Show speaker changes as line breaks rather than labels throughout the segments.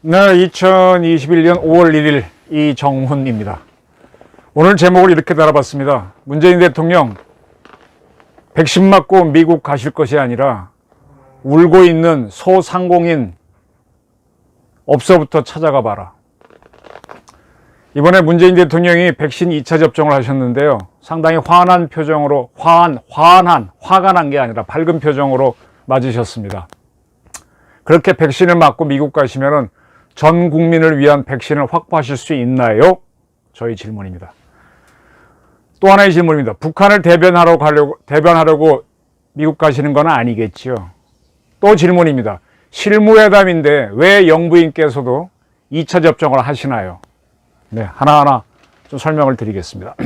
네, 2021년 5월 1일 이정훈입니다. 오늘 제목을 이렇게 달아봤습니다. 문재인 대통령 백신 맞고 미국 가실 것이 아니라 울고 있는 소상공인 업소부터 찾아가 봐라. 이번에 문재인 대통령이 백신 2차 접종을 하셨는데요. 상당히 환한 표정으로, 화가 난 게 아니라 밝은 표정으로 맞으셨습니다. 그렇게 백신을 맞고 미국 가시면은 전 국민을 위한 백신을 확보하실 수 있나요? 저희 질문입니다. 또 하나의 질문입니다. 북한을 대변하려고 미국 가시는 건 아니겠지요? 또 질문입니다. 실무회담인데 왜 영부인께서도 2차 접종을 하시나요? 네, 하나하나 좀 설명을 드리겠습니다.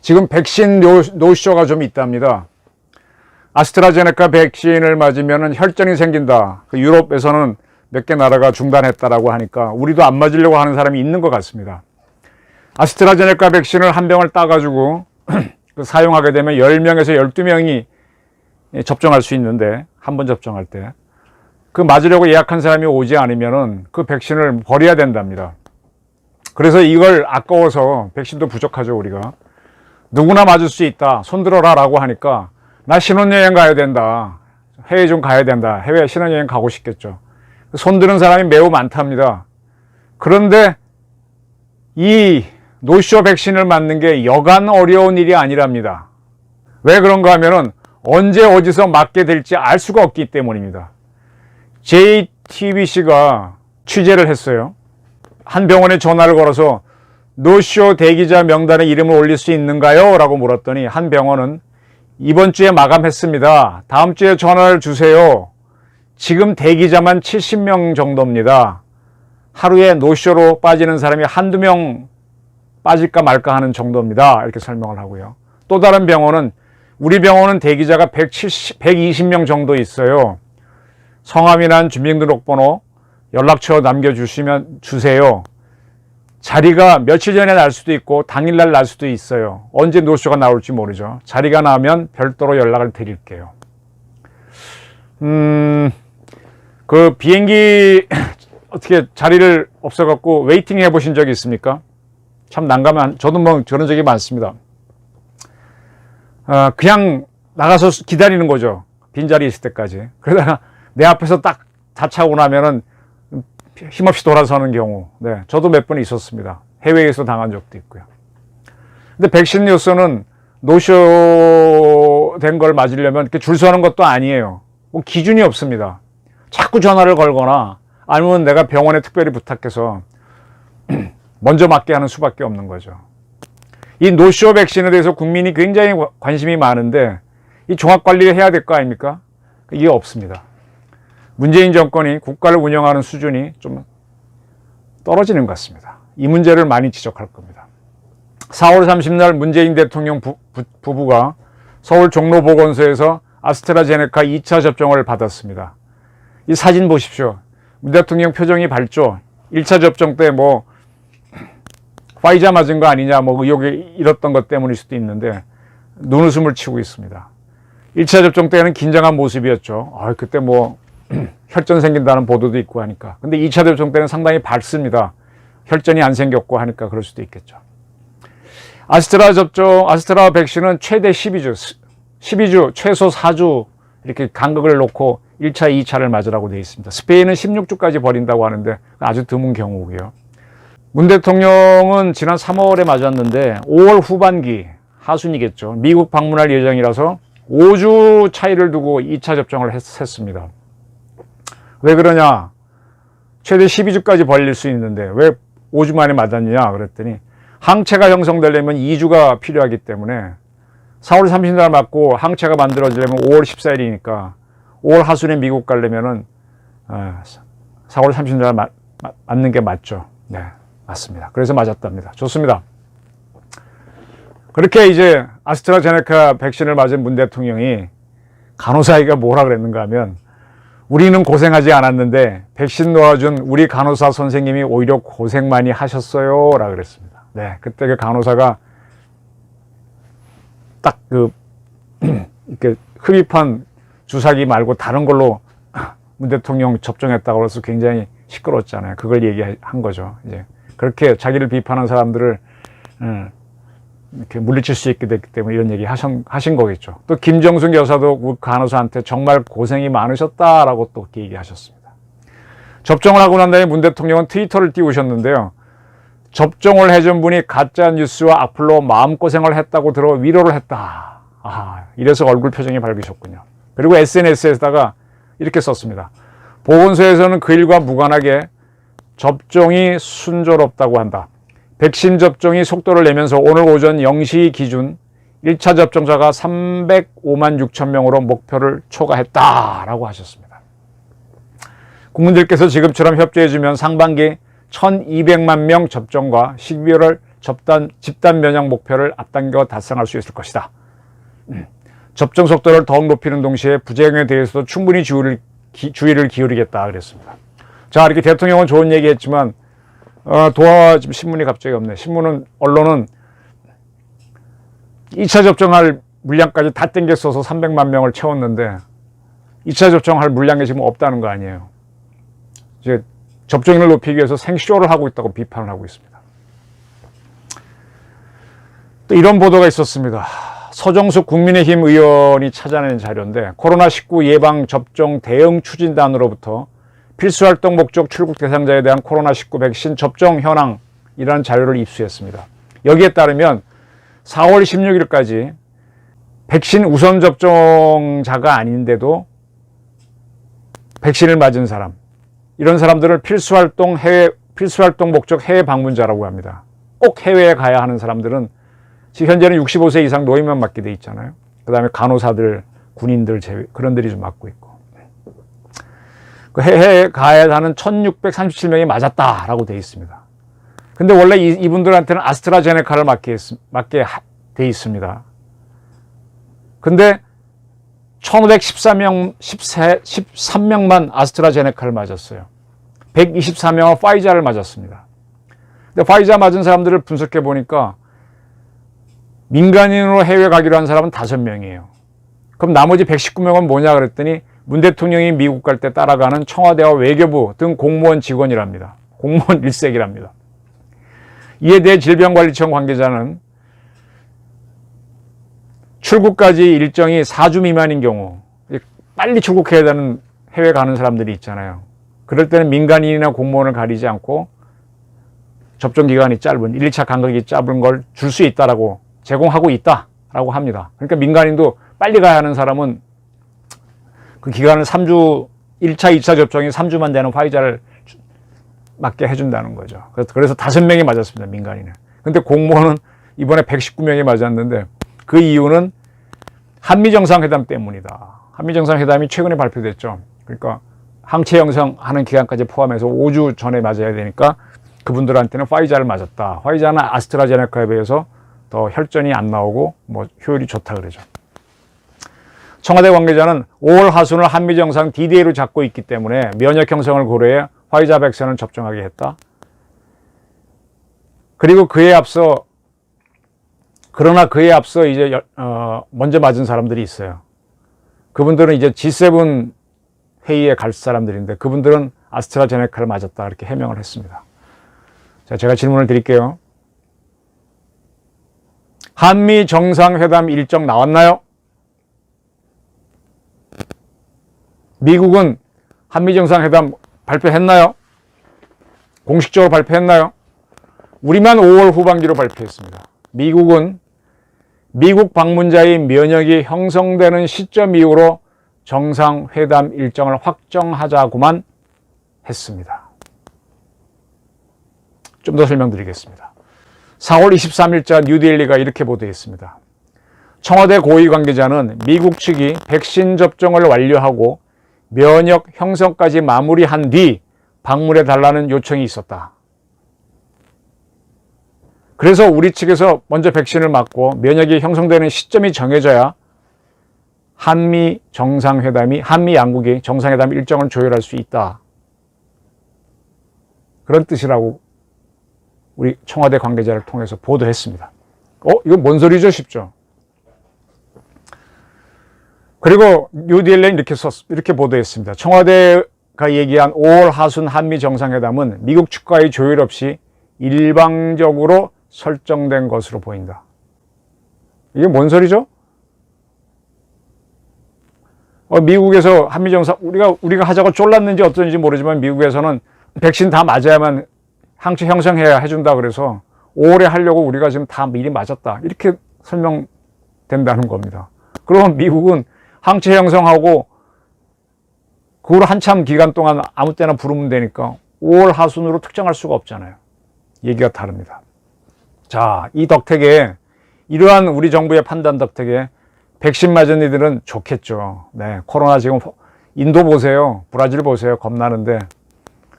지금 백신 노쇼가 좀 있답니다. 아스트라제네카 백신을 맞으면 혈전이 생긴다. 유럽에서는 몇 개 나라가 중단했다라고 하니까 우리도 안 맞으려고 하는 사람이 있는 것 같습니다. 아스트라제네카 백신을 한 병을 따가지고 사용하게 되면 10명에서 12명이 접종할 수 있는데, 한 번 접종할 때 그 맞으려고 예약한 사람이 오지 않으면 그 백신을 버려야 된답니다. 그래서 이걸 아까워서, 백신도 부족하죠 우리가, 누구나 맞을 수 있다, 손들어라 라고 하니까 나 신혼여행 가야 된다, 해외 좀 가야 된다, 해외 신혼여행 가고 싶겠죠. 손드는 사람이 매우 많답니다. 그런데 이 노쇼 백신을 맞는 게 여간 어려운 일이 아니랍니다. 왜 그런가 하면은 언제 어디서 맞게 될지 알 수가 없기 때문입니다. JTBC가 취재를 했어요. 한 병원에 전화를 걸어서 노쇼 대기자 명단에 이름을 올릴 수 있는가요? 라고 물었더니 한 병원은 이번 주에 마감했습니다. 다음 주에 전화를 주세요. 지금 대기자만 70명 정도입니다. 하루에 노쇼로 빠지는 사람이 한두 명 빠질까 말까 하는 정도입니다. 이렇게 설명을 하고요. 또 다른 병원은, 우리 병원은 대기자가 120명 정도 있어요. 성함이나 주민등록번호, 연락처 남겨주시면 주세요. 자리가 며칠 전에 날 수도 있고 당일날 날 수도 있어요. 언제 노쇼가 나올지 모르죠. 자리가 나면 별도로 연락을 드릴게요. 그 비행기 어떻게 자리를 없어갖고 웨이팅 해보신 적이 있습니까? 참 난감한, 저도 뭐 그런 적이 많습니다. 그냥 나가서 기다리는 거죠. 빈자리 있을 때까지. 그러다가 내 앞에서 딱 자차고 나면은 힘없이 돌아서는 경우, 네, 저도 몇 번 있었습니다. 해외에서 당한 적도 있고요. 근데 백신 뉴스는 노쇼 된 걸 맞으려면 이렇게 줄 서는 것도 아니에요. 뭐 기준이 없습니다. 자꾸 전화를 걸거나 아니면 내가 병원에 특별히 부탁해서 먼저 맞게 하는 수밖에 없는 거죠. 이 노쇼 백신에 대해서 국민이 굉장히 관심이 많은데 이 종합관리를 해야 될 거 아닙니까? 이게 없습니다. 문재인 정권이 국가를 운영하는 수준이 좀 떨어지는 것 같습니다. 이 문제를 많이 지적할 겁니다. 4월 30일 문재인 대통령 부부가 서울 종로보건소에서 아스트라제네카 2차 접종을 받았습니다. 이 사진 보십시오. 문 대통령 표정이 밝죠. 1차 접종 때 뭐 화이자 맞은 거 아니냐 뭐 의혹이 일었던 것 때문일 수도 있는데 눈웃음을 치고 있습니다. 1차 접종 때는 긴장한 모습이었죠. 그때 뭐 혈전 생긴다는 보도도 있고 하니까. 근데 2차 접종 때는 상당히 밝습니다. 혈전이 안 생겼고 하니까 그럴 수도 있겠죠. 아스트라 백신은 최대 12주, 최소 4주 이렇게 간격을 놓고 1차, 2차를 맞으라고 되어 있습니다. 스페인은 16주까지 버린다고 하는데 아주 드문 경우고요. 문 대통령은 지난 3월에 맞았는데 5월 후반기, 하순이겠죠. 미국 방문할 예정이라서 5주 차이를 두고 2차 접종을 했습니다. 왜 그러냐? 최대 12주까지 벌릴 수 있는데 왜 5주 만에 맞았느냐 그랬더니 항체가 형성되려면 2주가 필요하기 때문에 4월 30일 맞고 항체가 만들어지려면 5월 14일이니까 5월 하순에 미국 가려면은 4월 30일 맞는 게 맞죠. 네, 맞습니다. 그래서 맞았답니다. 좋습니다. 그렇게 이제 아스트라제네카 백신을 맞은 문 대통령이 간호사에게 뭐라 그랬는가 하면 우리는 고생하지 않았는데 백신 놓아준 우리 간호사 선생님이 오히려 고생 많이 하셨어요 라고 그랬습니다. 네, 그때 그 간호사가 딱 이렇게 흡입한 주사기 말고 다른 걸로 문 대통령 접종했다고 해서 굉장히 시끄러웠잖아요. 그걸 얘기한 거죠. 이제 그렇게 자기를 비판한 사람들을 이렇게 물리칠 수 있게 됐기 때문에 이런 얘기 하신 거겠죠. 또 김정숙 여사도 간호사한테 정말 고생이 많으셨다라고 또 얘기하셨습니다. 접종을 하고 난 다음에 문 대통령은 트위터를 띄우셨는데요. 접종을 해준 분이 가짜 뉴스와 악플로 마음고생을 했다고 들어 위로를 했다. 이래서 얼굴 표정이 밝으셨군요. 그리고 SNS에다가 이렇게 썼습니다. 보건소에서는 그 일과 무관하게 접종이 순조롭다고 한다. 백신 접종이 속도를 내면서 오늘 오전 0시 기준 1차 접종자가 305만 6천 명으로 목표를 초과했다라고 하셨습니다. 국민들께서 지금처럼 협조해주면 상반기 1200만 명 접종과 12월 집단 면역 목표를 앞당겨 달성할 수 있을 것이다. 접종 속도를 더욱 높이는 동시에 부작용에 대해서도 충분히 주의를 기울이겠다 그랬습니다. 자, 이렇게 대통령은 좋은 얘기 했지만 지금 신문이 갑자기 없네. 언론은 2차 접종할 물량까지 다 땡겨 써서 300만 명을 채웠는데 2차 접종할 물량이 지금 없다는 거 아니에요. 이제 접종률을 높이기 위해서 생쇼를 하고 있다고 비판을 하고 있습니다. 또 이런 보도가 있었습니다. 서정숙 국민의힘 의원이 찾아낸 자료인데 코로나19 예방 접종 대응 추진단으로부터 필수활동 목적 출국 대상자에 대한 코로나19 백신 접종 현황이라는 자료를 입수했습니다. 여기에 따르면 4월 16일까지 백신 우선 접종자가 아닌데도 백신을 맞은 사람, 이런 사람들을 필수활동 목적 해외 방문자라고 합니다. 꼭 해외에 가야 하는 사람들은 지금 현재는 65세 이상 노인만 맞게 돼 있잖아요. 그 다음에 간호사들, 군인들 그런들이 좀 맞고 있고. 그 해외에 가야 하는 1637명이 맞았다라고 돼 있습니다. 근데 원래 이분들한테는 아스트라제네카를 맞게 돼 있습니다. 근데 1513명만 아스트라제네카를 맞았어요. 124명은 파이자를 맞았습니다. 근데 파이자 맞은 사람들을 분석해 보니까 민간인으로 해외 가기로 한 사람은 5명이에요. 그럼 나머지 119명은 뭐냐 그랬더니 문 대통령이 미국 갈 때 따라가는 청와대와 외교부 등 공무원 직원이랍니다. 공무원 일색이랍니다. 이에 대해 질병관리청 관계자는 출국까지 일정이 4주 미만인 경우 빨리 출국해야 되는 해외 가는 사람들이 있잖아요. 그럴 때는 민간인이나 공무원을 가리지 않고 접종기간이 짧은 1, 2차 간격이 짧은 걸 줄 수 있다라고 제공하고 있다라고 합니다. 그러니까 민간인도 빨리 가야 하는 사람은 그 기간을 3주, 1차, 2차 접종이 3주만 되는 화이자를 맞게 해준다는 거죠. 그래서 5명이 맞았습니다, 민간인은. 근데 공무원은 이번에 119명이 맞았는데 그 이유는 한미정상회담 때문이다. 한미정상회담이 최근에 발표됐죠. 그러니까 항체 형성하는 기간까지 포함해서 5주 전에 맞아야 되니까 그분들한테는 화이자를 맞았다. 화이자는 아스트라제네카에 비해서 더 혈전이 안 나오고 효율이 좋다 그러죠. 청와대 관계자는 5월 하순을 한미정상 D-Day로 잡고 있기 때문에 면역 형성을 고려해 화이자 백신을 접종하게 했다. 그리고 그에 앞서 이제 먼저 맞은 사람들이 있어요. 그분들은 이제 G7 회의에 갈 사람들인데 그분들은 아스트라제네카를 맞았다 이렇게 해명을 했습니다. 자, 제가 질문을 드릴게요. 한미 정상회담 일정 나왔나요? 미국은 한미 정상회담 발표했나요? 공식적으로 발표했나요? 우리만 5월 후반기로 발표했습니다. 미국은 미국 방문자의 면역이 형성되는 시점 이후로 정상회담 일정을 확정하자고만 했습니다. 좀 더 설명드리겠습니다. 4월 23일자 뉴델리가 이렇게 보도했습니다. 청와대 고위 관계자는 미국 측이 백신 접종을 완료하고 면역 형성까지 마무리한 뒤 방문해 달라는 요청이 있었다. 그래서 우리 측에서 먼저 백신을 맞고 면역이 형성되는 시점이 정해져야 한미 양국이 정상회담 일정을 조율할 수 있다. 그런 뜻이라고 우리 청와대 관계자를 통해서 보도했습니다. 이건 뭔 소리죠 싶죠. 그리고 뉴딜리는 이렇게 보도했습니다. 청와대가 얘기한 5월 하순 한미 정상회담은 미국 측과의 조율 없이 일방적으로 설정된 것으로 보인다. 이게 뭔 소리죠? 미국에서 한미 정상 우리가 하자고 쫄랐는지 어떤지 모르지만 미국에서는 백신 다 맞아야만 항체 형성해야 해준다 그래서 5월에 하려고 우리가 지금 다 미리 맞았다 이렇게 설명된다는 겁니다. 그러면 미국은 항체 형성하고 그걸 한참 기간 동안 아무 때나 부르면 되니까 5월 하순으로 특정할 수가 없잖아요. 얘기가 다릅니다. 자, 이 덕택에 이러한 우리 정부의 판단 덕택에 백신 맞은 이들은 좋겠죠. 네, 코로나 지금 인도 보세요. 브라질 보세요. 겁나는데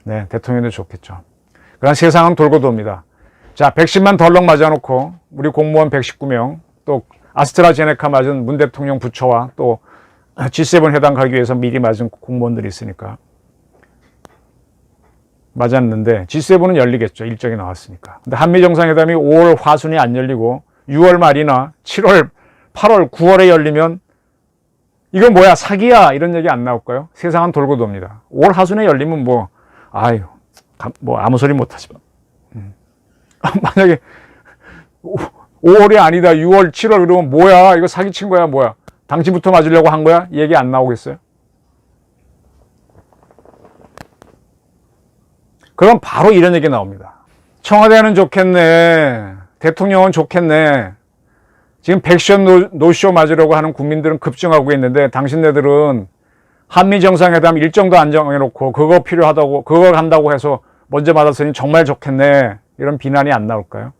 네, 대통령도 좋겠죠. 그러나 세상은 돌고 돕니다. 자, 백신만 덜렁 맞아놓고 우리 공무원 119명 또 아스트라제네카 맞은 문 대통령 부처와 또 G7 회담 가기 위해서 미리 맞은 공무원들이 있으니까 맞았는데 G7은 열리겠죠. 일정이 나왔으니까. 근데 한미 정상회담이 5월 화순이 안 열리고 6월 말이나 7월, 8월, 9월에 열리면 이건 뭐야 사기야 이런 얘기 안 나올까요? 세상은 돌고 돕니다. 5월 하순에 열리면 뭐 아무 소리 못하지만 만약에 5월이 아니다 6월, 7월 그러면 뭐야 이거 사기친 거야 뭐야 당신부터 맞으려고 한 거야? 얘기 안 나오겠어요? 그럼 바로 이런 얘기 나옵니다. 청와대는 좋겠네. 대통령은 좋겠네. 지금 백신 노쇼 맞으려고 하는 국민들은 급증하고 있는데 당신네들은 한미 정상회담 일정도 안 정해놓고 그거 필요하다고 그거 간다고 해서 먼저 맞았으니 정말 좋겠네. 이런 비난이 안 나올까요?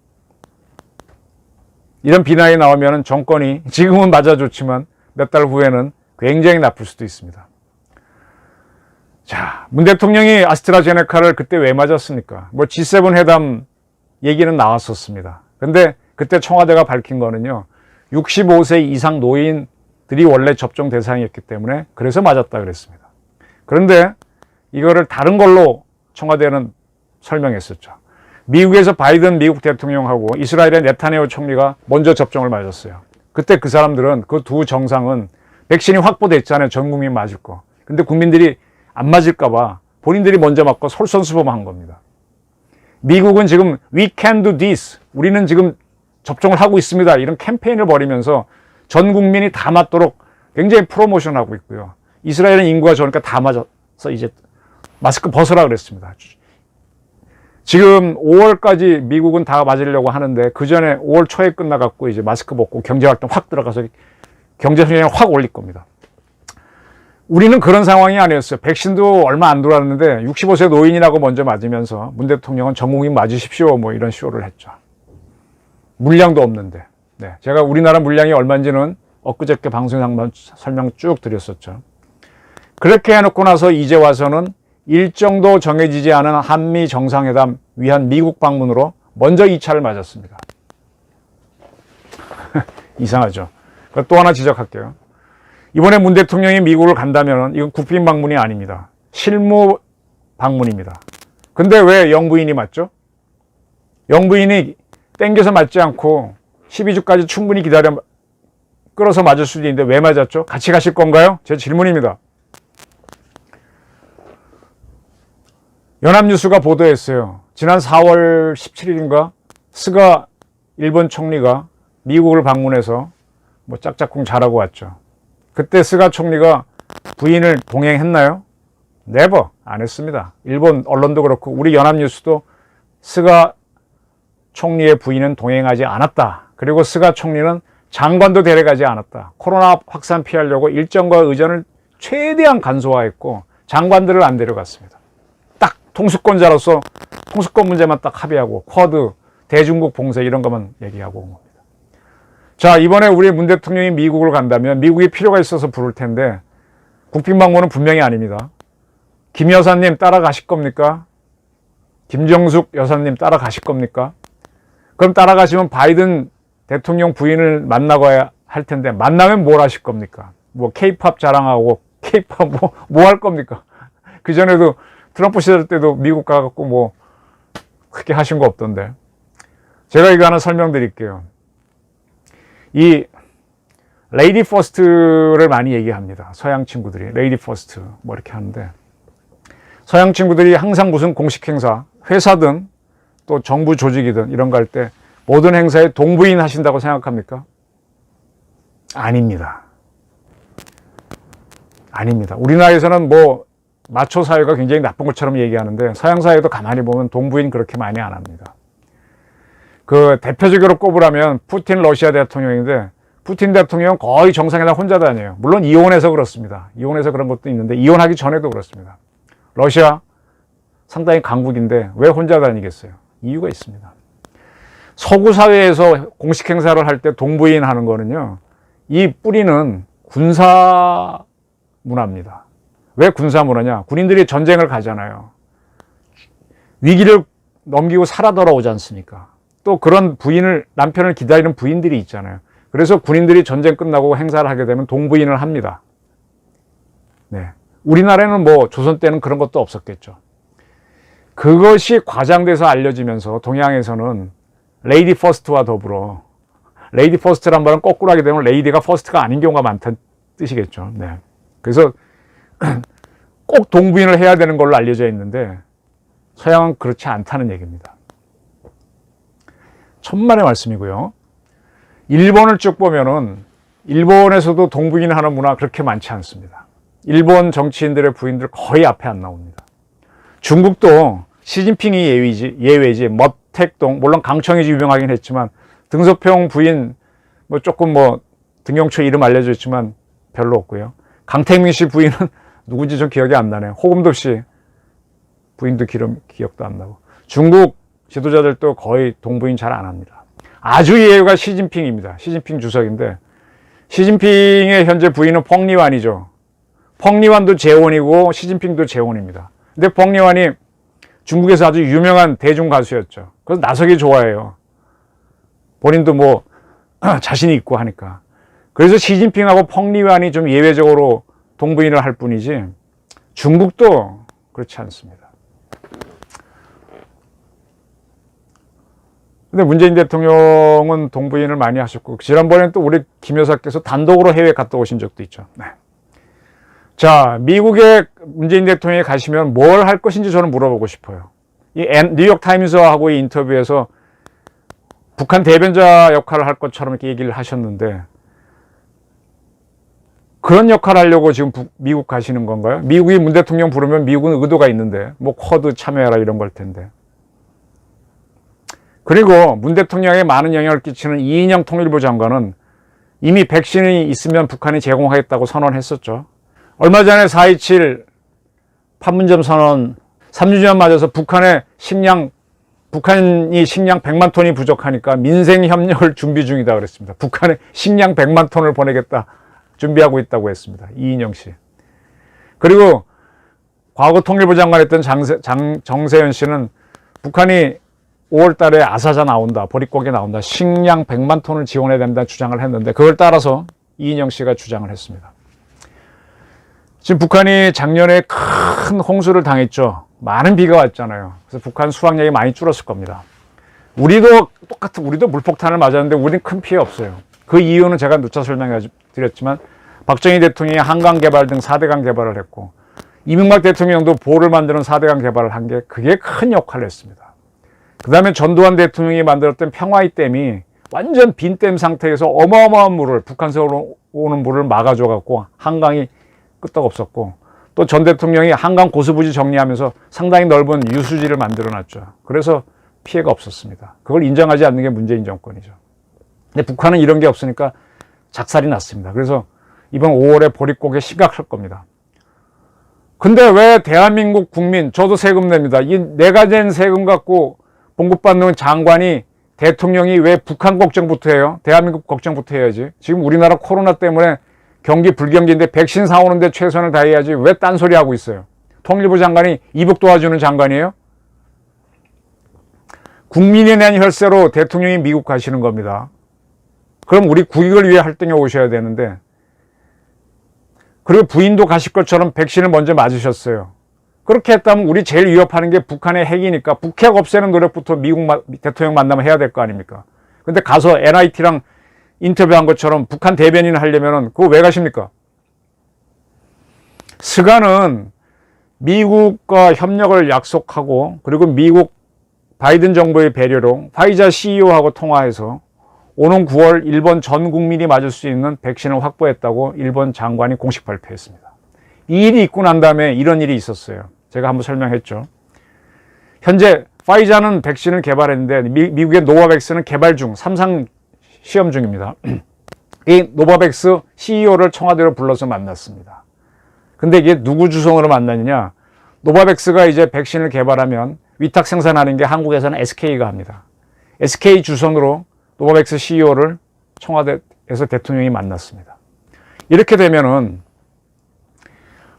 이런 비난이 나오면 정권이 지금은 맞아줬지만 몇 달 후에는 굉장히 나쁠 수도 있습니다. 자, 문 대통령이 아스트라제네카를 그때 왜 맞았습니까? 뭐 G7 회담 얘기는 나왔었습니다. 근데 그때 청와대가 밝힌 거는요. 65세 이상 노인들이 원래 접종 대상이었기 때문에 그래서 맞았다 그랬습니다. 그런데 이거를 다른 걸로 청와대는 설명했었죠. 미국에서 바이든 미국 대통령하고 이스라엘의 네타냐후 총리가 먼저 접종을 맞았어요. 그때 그 사람들은 그 두 정상은 백신이 확보됐잖아요. 전 국민 맞을 거. 근데 국민들이 안 맞을까 봐 본인들이 먼저 맞고 솔선수범한 겁니다. 미국은 지금 We can do this. 우리는 지금 접종을 하고 있습니다. 이런 캠페인을 벌이면서 전 국민이 다 맞도록 굉장히 프로모션하고 있고요. 이스라엘은 인구가 적으니까 다 맞아서 이제 마스크 벗으라 그랬습니다. 지금 5월까지 미국은 다 맞으려고 하는데 그 전에 5월 초에 끝나갖고 이제 마스크 벗고 경제활동 확 들어가서 경제성장을 확 올릴 겁니다. 우리는 그런 상황이 아니었어요. 백신도 얼마 안 돌았는데 65세 노인이라고 먼저 맞으면서 문 대통령은 전 국민 맞으십시오 뭐 이런 쇼를 했죠. 물량도 없는데. 네, 제가 우리나라 물량이 얼마인지는 엊그저께 방송에 한번 설명 쭉 드렸었죠. 그렇게 해놓고 나서 이제 와서는 일정도 정해지지 않은 한미 정상회담 위한 미국 방문으로 먼저 2차를 맞았습니다. 이상하죠. 또 하나 지적할게요. 이번에 문 대통령이 미국을 간다면 이건 국빈 방문이 아닙니다. 실무 방문입니다. 근데 왜 영부인이 맞죠? 영부인이 땡겨서 맞지 않고 12주까지 충분히 끌어서 맞을 수도 있는데 왜 맞았죠? 같이 가실 건가요? 제 질문입니다. 연합뉴스가 보도했어요. 지난 4월 17일인가 스가 일본 총리가 미국을 방문해서 뭐 짝짝꿍 잘하고 왔죠. 그때 스가 총리가 부인을 동행했나요? 네버 안 했습니다. 일본 언론도 그렇고 우리 연합뉴스도 스가 총리의 부인은 동행하지 않았다. 그리고 스가 총리는 장관도 데려가지 않았다. 코로나 확산 피하려고 일정과 의전을 최대한 간소화했고 장관들을 안 데려갔습니다. 딱 통수권자로서 통수권 문제만 딱 합의하고 쿼드, 대중국 봉쇄 이런 것만 얘기하고 온 겁니다. 자, 이번에 우리 문 대통령이 미국을 간다면 미국이 필요가 있어서 부를 텐데 국빈 방문은 분명히 아닙니다. 김 여사님 따라가실 겁니까? 김정숙 여사님 따라가실 겁니까? 그럼 따라가시면 바이든 대통령 부인을 만나고 할 텐데 만나면 뭘 하실 겁니까? 뭐 케이팝 자랑하고 케이팝 뭐 할 겁니까? 그전에도 트럼프 시절 때도 미국 가갖고 뭐 크게 하신 거 없던데. 제가 이거 하나 설명드릴게요. 이 레이디 퍼스트를 많이 얘기합니다. 서양 친구들이 레이디 퍼스트 뭐 이렇게 하는데, 서양 친구들이 항상 무슨 공식 행사, 회사든 또 정부 조직이든 이런 거 할 때 모든 행사에 동부인 하신다고 생각합니까? 아닙니다. 아닙니다. 우리나라에서는 뭐 마초 사회가 굉장히 나쁜 것처럼 얘기하는데, 서양 사회도 가만히 보면 동부인 그렇게 많이 안 합니다. 그 대표적으로 꼽으라면 푸틴 러시아 대통령인데, 푸틴 대통령 거의 정상회담 혼자 다녀요. 물론 이혼해서 그렇습니다. 이혼해서 그런 것도 있는데, 이혼하기 전에도 그렇습니다. 러시아 상당히 강국인데 왜 혼자 다니겠어요? 이유가 있습니다. 서구 사회에서 공식 행사를 할 때 동부인 하는 거는요, 이 뿌리는 군사 문화입니다. 왜 군사 문화냐? 군인들이 전쟁을 가잖아요. 위기를 넘기고 살아 돌아오지 않습니까? 또 그런 부인을, 남편을 기다리는 부인들이 있잖아요. 그래서 군인들이 전쟁 끝나고 행사를 하게 되면 동부인을 합니다. 네. 우리나라에는 뭐 조선 때는 그런 것도 없었겠죠. 그것이 과장돼서 알려지면서 동양에서는 레이디 퍼스트와 더불어, 레이디 퍼스트란 말은 거꾸로 하게 되면 레이디가 퍼스트가 아닌 경우가 많다는 뜻이겠죠. 네. 그래서 꼭 동부인을 해야 되는 걸로 알려져 있는데, 서양은 그렇지 않다는 얘기입니다. 천만의 말씀이고요. 일본을 쭉 보면은 일본에서도 동부인 하는 문화 그렇게 많지 않습니다. 일본 정치인들의 부인들 거의 앞에 안 나옵니다. 중국도 시진핑이 예외지. 머택동, 물론 강청이지 유명하긴 했지만, 등소평 부인 뭐 조금 뭐 등용초 이름 알려져 있지만 별로 없고요. 강택민 씨 부인은 누군지 좀 기억이 안 나네요. 호금도 씨 부인도 기억도 안 나고. 중국 지도자들도 거의 동부인 잘 안 합니다. 아주 예외가 시진핑입니다. 시진핑 주석인데, 시진핑의 현재 부인은 펑리완이죠. 펑리완도 재혼이고 시진핑도 재혼입니다. 근데 펑리완이 중국에서 아주 유명한 대중 가수였죠. 그래서 나서기 좋아해요. 본인도 뭐 자신이 있고 하니까. 그래서 시진핑하고 펑리완이 좀 예외적으로 동부인을 할 뿐이지, 중국도 그렇지 않습니다. 근데 문재인 대통령은 동부인을 많이 하셨고, 지난번에는 또 우리 김 여사께서 단독으로 해외 갔다 오신 적도 있죠. 네. 자, 미국에 문재인 대통령이 가시면 뭘 할 것인지 저는 물어보고 싶어요. 이 뉴욕타임스하고 이 인터뷰에서 북한 대변자 역할을 할 것처럼 이렇게 얘기를 하셨는데, 그런 역할을 하려고 지금 미국 가시는 건가요? 미국이 문 대통령 부르면 미국은 의도가 있는데, 뭐 쿼드 참여해라 이런 걸 텐데. 그리고 문 대통령에 많은 영향을 끼치는 이인영 통일부 장관은 이미 백신이 있으면 북한이 제공하겠다고 선언했었죠. 얼마 전에 4.27 판문점 선언 3주년 맞아서 북한이 식량 100만 톤이 부족하니까 민생협력을 준비 중이다 그랬습니다. 북한에 식량 100만 톤을 보내겠다 준비하고 있다고 했습니다. 이인영 씨. 그리고 과거 통일부 장관했던 정세현 씨는 북한이 5월 달에 아사자 나온다, 보릿고개 나온다, 식량 100만 톤을 지원해야 된다는 주장을 했는데, 그걸 따라서 이인영 씨가 주장을 했습니다. 지금 북한이 작년에 큰 홍수를 당했죠. 많은 비가 왔잖아요. 그래서 북한 수확량이 많이 줄었을 겁니다. 우리도 물폭탄을 맞았는데 우리는 큰 피해 없어요. 그 이유는 제가 누차 설명해 드렸지만, 박정희 대통령이 한강 개발 등 4대강 개발을 했고, 이명박 대통령도 보를 만드는 4대강 개발을 한 게 그게 큰 역할을 했습니다. 그 다음에 전두환 대통령이 만들었던 평화의 댐이 완전 빈 댐 상태에서 어마어마한 물을, 북한에서 오는 물을 막아줘갖고 한강이 끄떡없었고, 또 전 대통령이 한강 고수부지 정리하면서 상당히 넓은 유수지를 만들어놨죠. 그래서 피해가 없었습니다. 그걸 인정하지 않는 게 문재인 정권이죠. 근데 북한은 이런 게 없으니까 작살이 났습니다. 그래서 이번 5월에 보릿고개 심각할 겁니다. 근데 왜 대한민국 국민, 저도 세금 냅니다. 이 내가 낸 세금 갖고 봉급받는 장관이, 대통령이 왜 북한 걱정부터 해요? 대한민국 걱정부터 해야지. 지금 우리나라 코로나 때문에 경기 불경기인데 백신 사오는데 최선을 다해야지 왜 딴소리 하고 있어요? 통일부 장관이 이북 도와주는 장관이에요? 국민에 대한 혈세로 대통령이 미국 가시는 겁니다. 그럼 우리 국익을 위해 할등에 오셔야 되는데, 그리고 부인도 가실 것처럼 백신을 먼저 맞으셨어요. 그렇게 했다면 우리 제일 위협하는 게 북한의 핵이니까 북핵 없애는 노력부터 미국 대통령 만나면 해야 될 거 아닙니까? 근데 가서 NIT랑 인터뷰한 것처럼 북한 대변인 하려면은 그거 왜 가십니까? 스가는 미국과 협력을 약속하고 그리고 미국 바이든 정부의 배려로 화이자 CEO하고 통화해서 오는 9월 일본 전 국민이 맞을 수 있는 백신을 확보했다고 일본 장관이 공식 발표했습니다. 이 일이 있고 난 다음에 이런 일이 있었어요. 제가 한번 설명했죠. 현재 파이자는 백신을 개발했는데 미국의 노바백스는 개발 중, 3상 시험 중입니다. 이 노바백스 CEO를 청와대로 불러서 만났습니다. 근데 이게 누구 주선으로 만나느냐? 노바백스가 이제 백신을 개발하면 위탁 생산하는 게 한국에서는 SK가 합니다. SK 주선으로 노바백스 CEO를 청와대에서 대통령이 만났습니다. 이렇게 되면은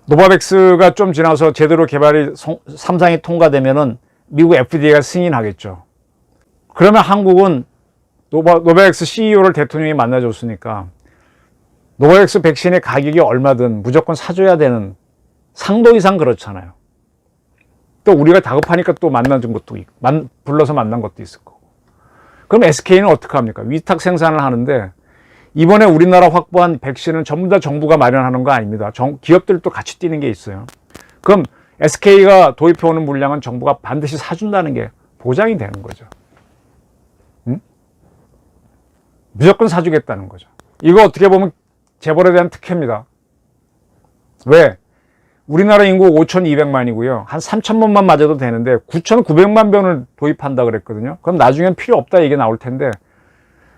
노바백스가 좀 지나서 제대로 개발이 3상이 통과되면은 미국 FDA가 승인하겠죠. 그러면 한국은 노바백스 CEO를 대통령이 만나줬으니까 노바백스 백신의 가격이 얼마든 무조건 사줘야 되는 상도 이상 그렇잖아요. 또 우리가 다급하니까 또 만난 것도 있고, 불러서 만난 것도 있을 거고. 그럼 SK는 어떻게 합니까? 위탁 생산을 하는데 이번에 우리나라 확보한 백신은 전부 다 정부가 마련하는 거 아닙니다. 기업들도 같이 뛰는 게 있어요. 그럼 SK가 도입해오는 물량은 정부가 반드시 사준다는 게 보장이 되는 거죠. 응? 무조건 사주겠다는 거죠. 이거 어떻게 보면 재벌에 대한 특혜입니다. 왜? 우리나라 인구 5,200만이고요. 한 3,000만만 맞아도 되는데 9,900만 병을 도입한다 그랬거든요. 그럼 나중엔 필요 없다 얘기 나올 텐데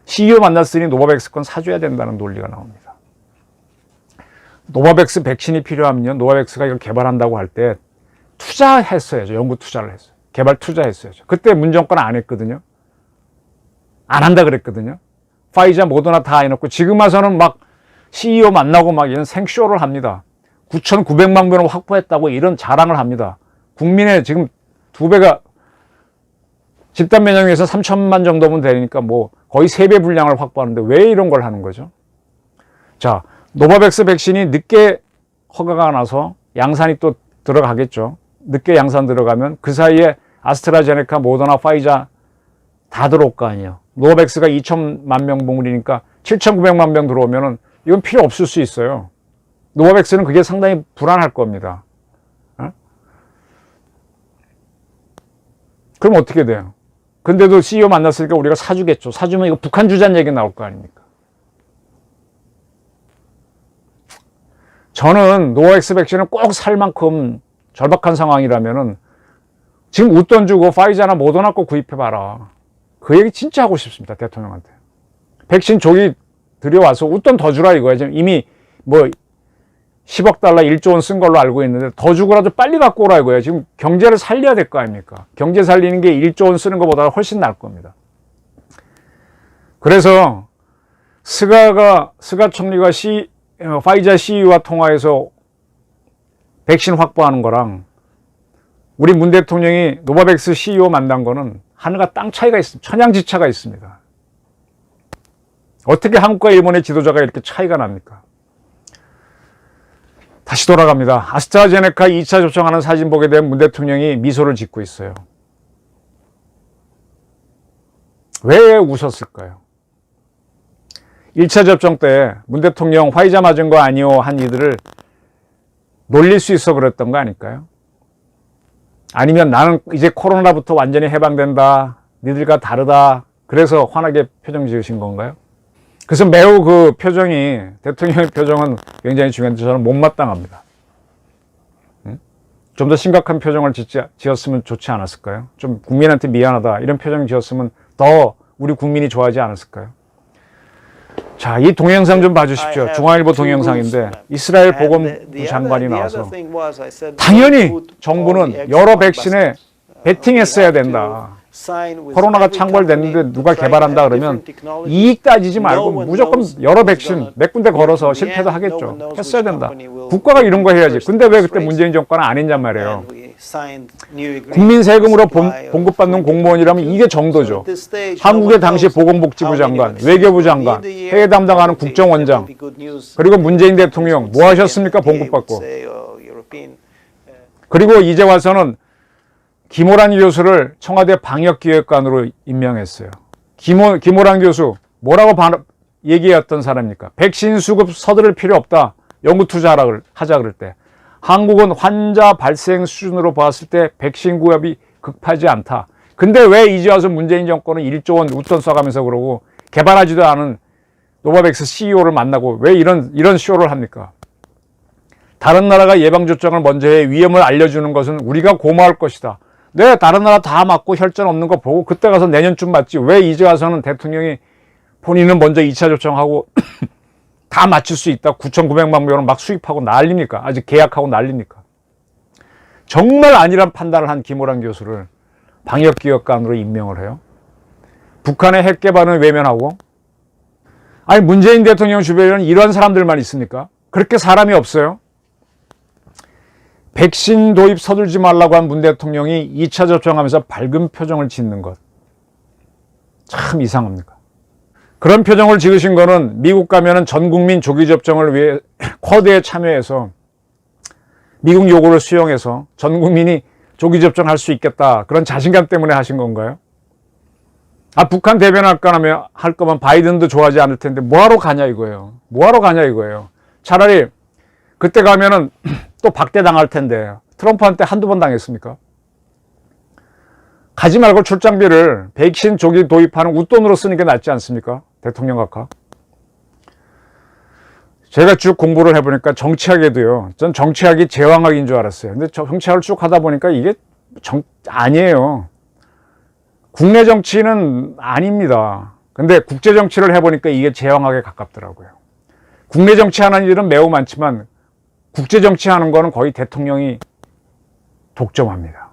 CEO 만났으니 노바백스 건 사줘야 된다는 논리가 나옵니다. 노바백스 백신이 필요하면요. 노바백스가 이걸 개발한다고 할 때 투자했어야죠. 연구 투자를 했어요. 개발 투자했어야죠. 그때 문정권 안 했거든요. 안 한다 그랬거든요. 파이자, 모더나 다 해놓고 지금 와서는 막 CEO 만나고 막 이런 생쇼를 합니다. 9,900만 병을 확보했다고 이런 자랑을 합니다. 국민의 지금 2배가 집단 면역에서 3천만 정도면 되니까 뭐 거의 3배 분량을 확보하는데 왜 이런 걸 하는 거죠? 자, 노바백스 백신이 늦게 허가가 나서 양산이 또 들어가겠죠. 늦게 양산 들어가면 그 사이에 아스트라제네카, 모더나, 파이자 다 들어올 거 아니에요. 노바백스가 2천만 명 봉으리니까 7,900만 병 들어오면은 이건 필요 없을 수 있어요. 노바백스는 그게 상당히 불안할 겁니다. 어? 그럼 어떻게 돼요? 근데도 CEO 만났으니까 우리가 사주겠죠. 사주면 이거 북한 주자는 얘기 나올 거 아닙니까? 저는 노바백스 백신을 꼭 살 만큼 절박한 상황이라면은 지금 웃돈 주고 파이자나 모더나 거 구입해봐라. 그 얘기 진짜 하고 싶습니다. 대통령한테. 백신 조기 들여와서 웃돈 더 주라 이거야. 지금 이미 뭐 10억 달러 1조 원 쓴 걸로 알고 있는데 더 주고라도 빨리 갖고 오라 이거예요. 지금 경제를 살려야 될 거 아닙니까? 경제 살리는 게 1조 원 쓰는 것보다 훨씬 나을 겁니다. 그래서 스가 총리가 파이자 CEO와 통화해서 백신 확보하는 거랑 우리 문 대통령이 노바백스 CEO 만난 거는 하늘과 땅 차이가 있습니다. 천양지차가 있습니다. 어떻게 한국과 일본의 지도자가 이렇게 차이가 납니까? 다시 돌아갑니다. 아스트라제네카 2차 접종하는 사진 보게 된 문 대통령이 미소를 짓고 있어요. 왜 웃었을까요? 1차 접종 때 문 대통령 화이자 맞은 거 아니오 한 이들을 놀릴 수 있어 그랬던 거 아닐까요? 아니면 나는 이제 코로나부터 완전히 해방된다. 니들과 다르다. 그래서 환하게 표정 지으신 건가요? 그래서 매우 그 표정이, 대통령의 표정은 굉장히 중요한데 저는 못마땅합니다. 좀 더 심각한 표정을 지었으면 좋지 않았을까요? 좀 국민한테 미안하다 이런 표정 지었으면 더 우리 국민이 좋아하지 않았을까요? 자, 이 동영상 좀 봐주십시오. 중앙일보 동영상인데 이스라엘 보건부 장관이 나와서 당연히 정부는 여러 백신에 베팅했어야 된다. 코로나가 창궐됐는데 누가 개발한다 그러면 이익 따지지 말고 무조건 여러 백신 몇 군데 걸어서 실패도 하겠죠. 했어야 된다. 국가가 이런 거 해야지. 근데 왜 그때 문재인 정권은 안 했냔 말이에요. 국민 세금으로 봉급받는 공무원이라면 이게 정도죠. 한국의 당시 보건복지부 장관, 외교부 장관, 해외 담당하는 국정원장, 그리고 문재인 대통령 뭐 하셨습니까? 봉급받고. 그리고 이제 와서는 김호란 교수를 청와대 방역기획관으로 임명했어요. 김호란 교수 뭐라고 얘기했던 사람입니까? 백신 수급 서두를 필요 없다. 연구 투자하자 그럴 때. 한국은 환자 발생 수준으로 봤을 때 백신 구합이 급하지 않다. 근데 왜 이제 와서 문재인 정권은 1조 원 웃돈 써가면서 그러고 개발하지도 않은 노바백스 CEO를 만나고 왜 이런 쇼를 합니까? 다른 나라가 예방접종을 먼저 해 위험을 알려주는 것은 우리가 고마울 것이다. 네, 다른 나라 다 맞고 혈전 없는 거 보고 그때 가서 내년쯤 맞지. 왜 이제 와서는 대통령이 본인은 먼저 2차 접종하고 다 맞출 수 있다. 9,900만 명을 막 수입하고 난립니까? 아직 계약하고 난립니까? 정말 아니란 판단을 한 김호란 교수를 방역기획관으로 임명을 해요. 북한의 핵 개발은 외면하고. 아니, 문재인 대통령 주변에는 이런 사람들만 있습니까? 그렇게 사람이 없어요. 백신 도입 서둘지 말라고 한 문 대통령이 2차 접종하면서 밝은 표정을 짓는 것. 참 이상합니다. 그런 표정을 지으신 거는 미국 가면은 전 국민 조기 접종을 위해 쿼드에 참여해서 미국 요구를 수용해서 전 국민이 조기 접종할 수 있겠다. 그런 자신감 때문에 하신 건가요? 북한 대변할 거면 바이든도 좋아하지 않을 텐데 뭐하러 가냐 이거예요. 뭐하러 가냐 이거예요. 차라리 그때 가면은 또 박대당할 텐데 트럼프한테 한두 번 당했습니까? 가지 말고 출장비를 백신 조기 도입하는 웃돈으로 쓰는 게 낫지 않습니까? 대통령 각하. 제가 쭉 공부를 해보니까 정치학에도요. 전 정치학이 제왕학인 줄 알았어요. 근데 정치학을 쭉 하다 보니까 이게 아니에요. 국내 정치는 아닙니다. 근데 국제 정치를 해보니까 이게 제왕학에 가깝더라고요. 국내 정치하는 일은 매우 많지만 국제 정치하는 거는 거의 대통령이 독점합니다.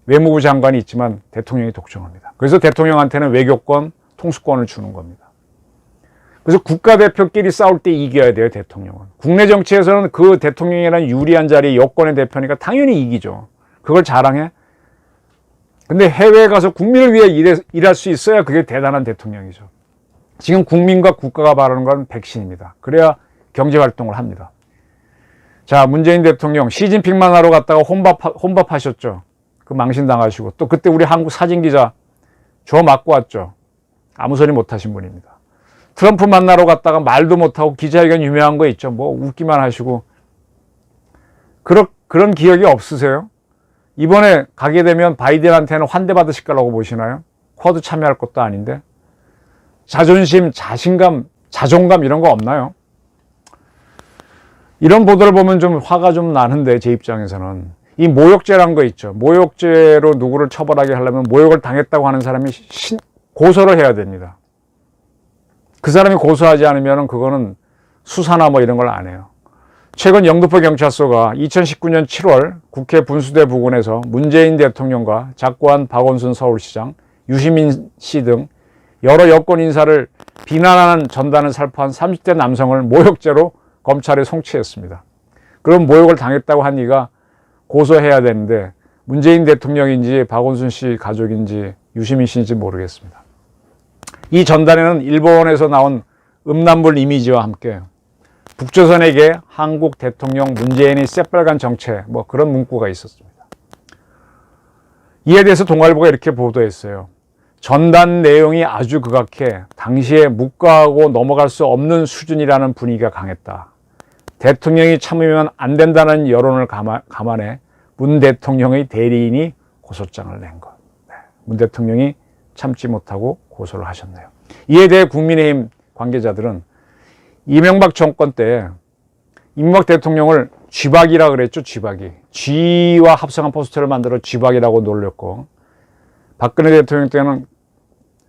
외무부 장관이 있지만 대통령이 독점합니다. 그래서 대통령한테는 외교권, 통수권을 주는 겁니다. 그래서 국가대표끼리 싸울 때 이겨야 돼요, 대통령은. 국내 정치에서는 그 대통령이라는 유리한 자리에 여권의 대표니까 당연히 이기죠. 그걸 자랑해? 근데 해외에 가서 국민을 위해 일할 수 있어야 그게 대단한 대통령이죠. 지금 국민과 국가가 바라는 건 백신입니다. 그래야 경제활동을 합니다. 자, 문재인 대통령 시진핑 만나러 갔다가 혼밥하셨죠. 그 망신당하시고 또 그때 우리 한국 사진기자 저 맞고 왔죠. 아무 소리 못하신 분입니다. 트럼프 만나러 갔다가 말도 못하고 기자회견 유명한 거 있죠. 뭐 웃기만 하시고 그런 기억이 없으세요? 이번에 가게 되면 바이든한테는 환대받으실 거라고 보시나요? 쿼드 참여할 것도 아닌데. 자존심, 자신감, 자존감 이런 거 없나요? 이런 보도를 보면 좀 화가 좀 나는데 제 입장에서는 이 모욕죄란 거 있죠. 모욕죄로 누구를 처벌하게 하려면 모욕을 당했다고 하는 사람이 고소를 해야 됩니다. 그 사람이 고소하지 않으면 그거는 수사나 뭐 이런 걸 안 해요. 최근 영등포 경찰서가 2019년 7월 국회 분수대 부근에서 문재인 대통령과 작고한 박원순 서울시장, 유시민 씨 등 여러 여권 인사를 비난하는 전단을 살포한 30대 남성을 모욕죄로 검찰에 송치했습니다. 그럼 모욕을 당했다고 한 이가 고소해야 되는데 문재인 대통령인지 박원순 씨 가족인지 유시민 씨인지 모르겠습니다. 이 전단에는 일본에서 나온 음란물 이미지와 함께 북조선에게 한국 대통령 문재인의 새빨간 정체 뭐 그런 문구가 있었습니다. 이에 대해서 동아일보가 이렇게 보도했어요. 전단 내용이 아주 극악해 당시에 묵과하고 넘어갈 수 없는 수준이라는 분위기가 강했다. 대통령이 참으면 안 된다는 여론을 감안해 문 대통령의 대리인이 고소장을 낸 것. 네. 문 대통령이 참지 못하고 고소를 하셨네요. 이에 대해 국민의힘 관계자들은 이명박 정권 때 이명박 대통령을 쥐박이라 그랬죠. 쥐박이. 쥐와 합성한 포스터를 만들어 쥐박이라고 놀렸고 박근혜 대통령 때는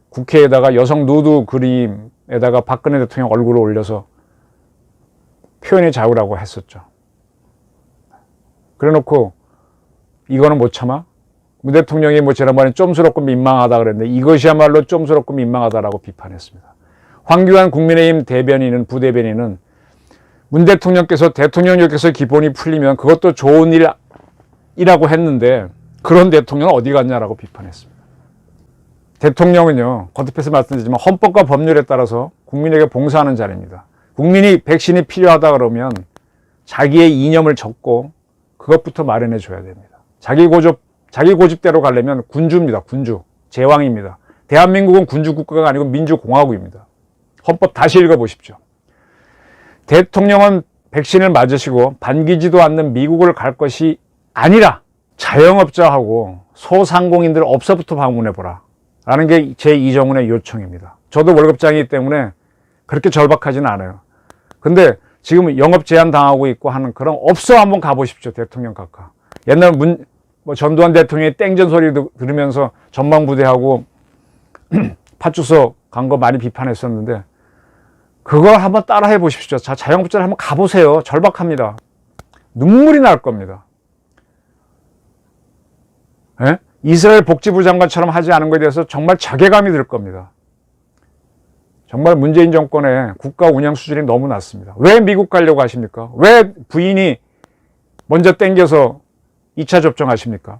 국회에다가 여성 누드 그림에다가 박근혜 대통령 얼굴을 올려서 표현의 자유라고 했었죠. 그래놓고 이거는 못 참아? 문 대통령이 뭐 지난번에 좀스럽고 민망하다 그랬는데 이것이야말로 좀스럽고 민망하다라고 비판했습니다. 황교안 국민의힘 부대변인은 문 대통령께서 대통령님께서 기본이 풀리면 그것도 좋은 일이라고 했는데 그런 대통령은 어디 갔냐라고 비판했습니다. 대통령은요, 거듭해서 말씀드리지만 헌법과 법률에 따라서 국민에게 봉사하는 자리입니다. 국민이 백신이 필요하다 그러면 자기의 이념을 적고 그것부터 마련해 줘야 됩니다. 자기 고집대로 가려면 군주입니다. 군주. 제왕입니다. 대한민국은 군주 국가가 아니고 민주공화국입니다. 헌법 다시 읽어보십시오. 대통령은 백신을 맞으시고 반기지도 않는 미국을 갈 것이 아니라 자영업자하고 소상공인들 업소부터 방문해보라 라는 게 제 이정훈의 요청입니다. 저도 월급장이기 때문에 그렇게 절박하지는 않아요. 근데 지금 영업 제한 당하고 있고 하는 그런 업소 한번 가보십시오. 대통령 각하. 옛날 전두환 대통령이 땡전 소리 들으면서 전방부대하고 파출소 간 거 많이 비판했었는데 그걸 한번 따라 해보십시오. 자영업자를 한번 가보세요. 절박합니다. 눈물이 날 겁니다. 예? 이스라엘 복지부 장관처럼 하지 않은 것에 대해서 정말 자괴감이 들 겁니다. 정말 문재인 정권의 국가 운영 수준이 너무 낮습니다. 왜 미국 가려고 하십니까? 왜 부인이 먼저 땡겨서 2차 접종하십니까?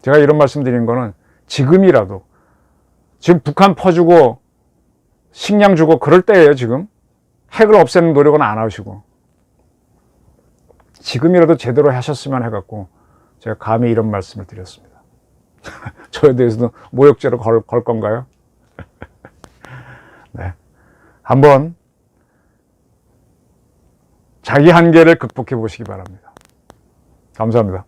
제가 이런 말씀 드리는 거는 지금이라도 지금 북한 퍼주고 식량 주고 그럴 때예요. 지금 핵을 없애는 노력은 안 하시고 지금이라도 제대로 하셨으면 해갖고 제가 감히 이런 말씀을 드렸습니다. 저에 대해서도 모욕죄로 걸 건가요? 네, 한번 자기 한계를 극복해 보시기 바랍니다. 감사합니다.